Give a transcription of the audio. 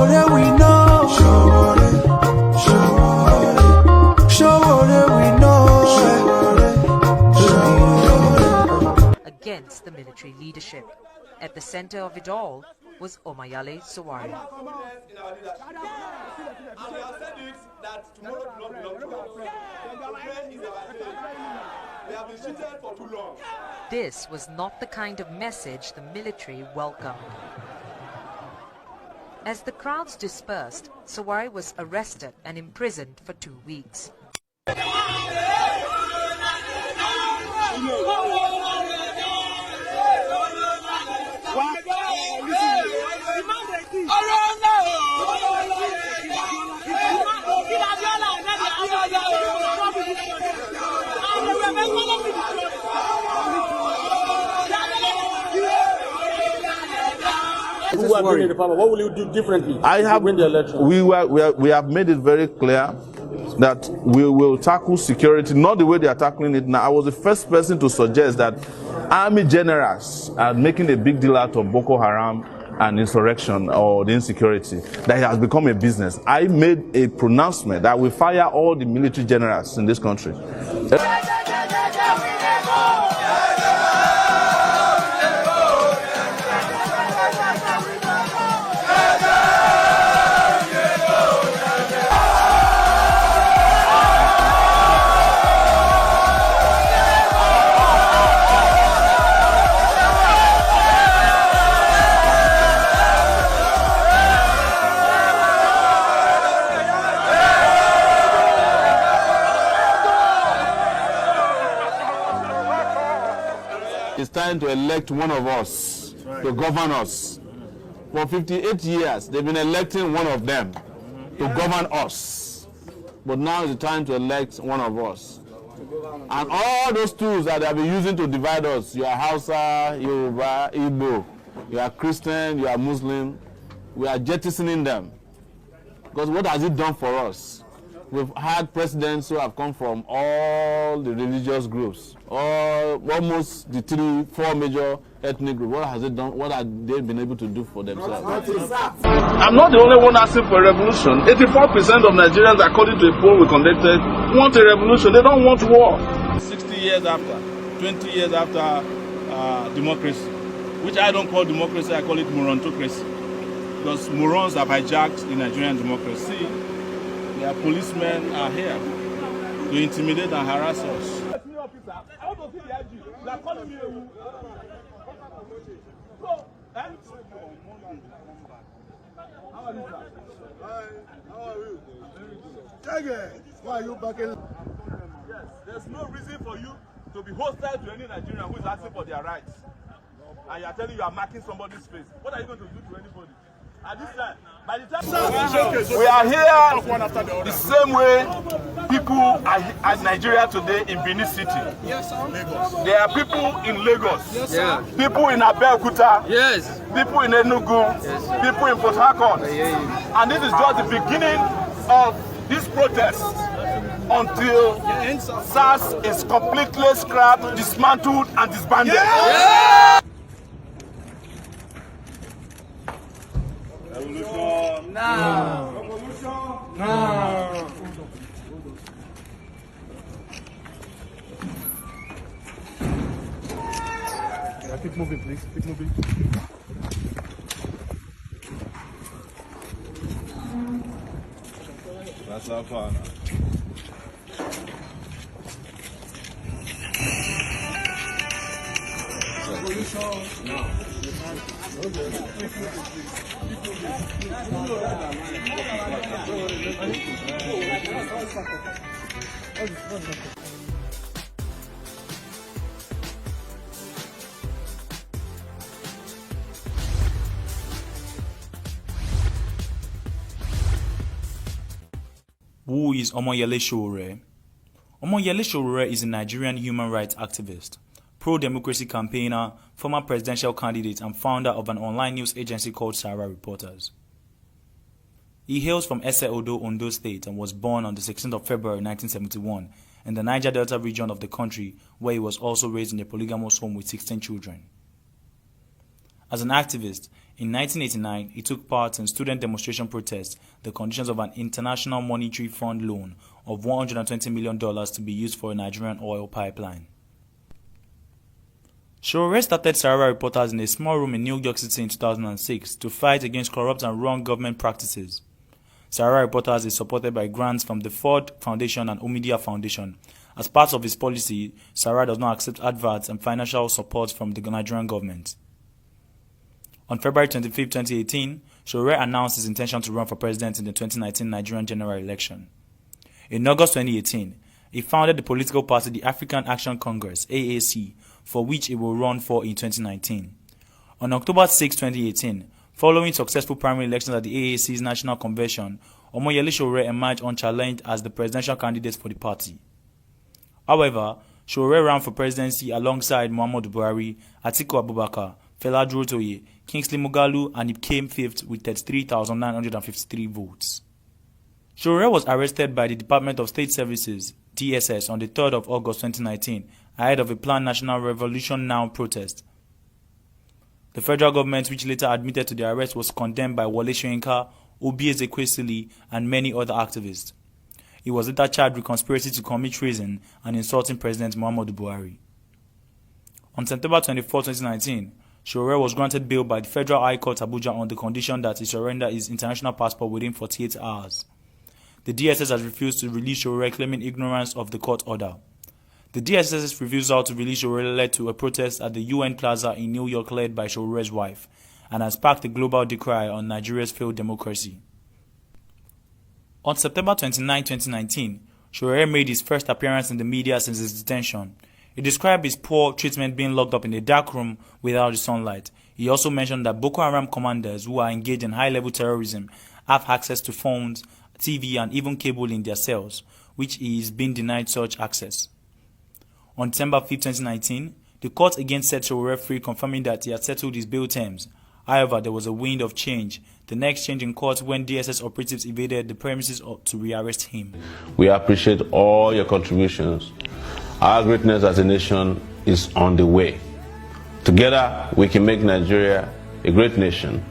Sowore we know. Sowore we know. Against the military leadership. At the center of it all was omoyele sowore. This was not the kind of message the military welcomed. As the crowds dispersed, Sowore was arrested and imprisoned for 2 weeks. Who are in the power, what will you do differently? Win the election? We have made it very clear that we will tackle security, not the way they are tackling it now. I was the first person to suggest that army generals are making a big deal out of Boko Haram and insurrection or the insecurity, that it has become a business. I made a pronouncement that we fire all the military generals in this country. It's time to elect one of us to govern us. For 58 years, they've been electing one of them to govern us. But now is the time to elect one of us. And all those tools that they've been using to divide us, you are Hausa, Yoruba, Igbo, you are Christian, you are Muslim, we are jettisoning them. Because what has it done for us? We've had presidents who have come from all the religious groups, almost the 3-4 major ethnic groups. What has it done? What have they been able to do for themselves? I'm not the only one asking for a revolution. 84% of Nigerians, according to a poll we conducted, want a revolution. They don't want war. 60 years after, 20 years after democracy, which I don't call democracy, I call it morontocracy. Because morons have hijacked the Nigerian democracy. Their policemen are here to intimidate and harass us. Why are you back in? Yes, there's no reason for you to be hostile to any Nigerian who is asking for their rights. And you are telling you are marking somebody's face. What are you going to do to anybody? At this time, by the time we are here the same way people are at Nigeria today in Benin City. Yes, There are people in Lagos, people in Abeokuta, people in Enugu, people in Port Harcourt. And this is just the beginning of this protest until SARS is completely scrapped, dismantled, and disbanded. Revolution now! Revolution now! Keep moving, please. Keep moving. That's our fun. Revolution now. Who is Omoyele Sowore? Omoyele Sowore is a Nigerian human rights activist, pro-democracy campaigner, former presidential candidate, and founder of an online news agency called Sowore Reporters. He hails from Ese Odo, Ondo State, and was born on the 16th of February 1971 in the Niger Delta region of the country, where he was also raised in a polygamous home with 16 children. As an activist, in 1989, he took part in student demonstration protests, the conditions of an International Monetary Fund loan of $120 million to be used for a Nigerian oil pipeline. Sowore started Sowore Reporters in a small room in New York City in 2006 to fight against corrupt and wrong government practices. Sowore Reporters is supported by grants from the Ford Foundation and Omidia Foundation. As part of his policy, Sowore does not accept adverts and financial support from the Nigerian government. On February 25, 2018, Sowore announced his intention to run for president in the 2019 Nigerian general election. In August 2018, he founded the political party the African Action Congress, AAC, for which he will run for in 2019. On October 6, 2018, following successful primary elections at the AAC's National Convention, Omoyele Sowore emerged unchallenged as the presidential candidate for the party. However, Sowore ran for presidency alongside Muhammadu Buhari, Atiku Abubakar, Fela Durotoye, Kingsley Moghalu, and he came fifth with 33,953 votes. Sowore was arrested by the Department of State Services, DSS, on the 3rd of August 2019 ahead of a planned National Revolution Now protest. The federal government, which later admitted to the arrest, was condemned by Wole Soyinka, Obi Ezekwesili, and many other activists. He was later charged with conspiracy to commit treason and insulting President Muhammadu Buhari. On September 24, 2019, Sowore was granted bail by the Federal High Court Abuja on the condition that he surrender his international passport within 48 hours. The DSS has refused to release Sowore, claiming ignorance of the court order. The DSS's refusal to release Sowore led to a protest at the UN Plaza in New York led by Sowore's wife, and has sparked a global decry on Nigeria's failed democracy. On September 29, 2019, Sowore made his first appearance in the media since his detention. He described his poor treatment being locked up in a dark room without the sunlight. He also mentioned that Boko Haram commanders who are engaged in high-level terrorism have access to phones, TV, and even cable in their cells, which he is being denied such access. On December 5, 2019, the court again set Sowore free, confirming that he had settled his bail terms. However, there was a wind of change. The next change in court when DSS operatives invaded the premises to rearrest him. We appreciate all your contributions. Our greatness as a nation is on the way. Together, we can make Nigeria a great nation.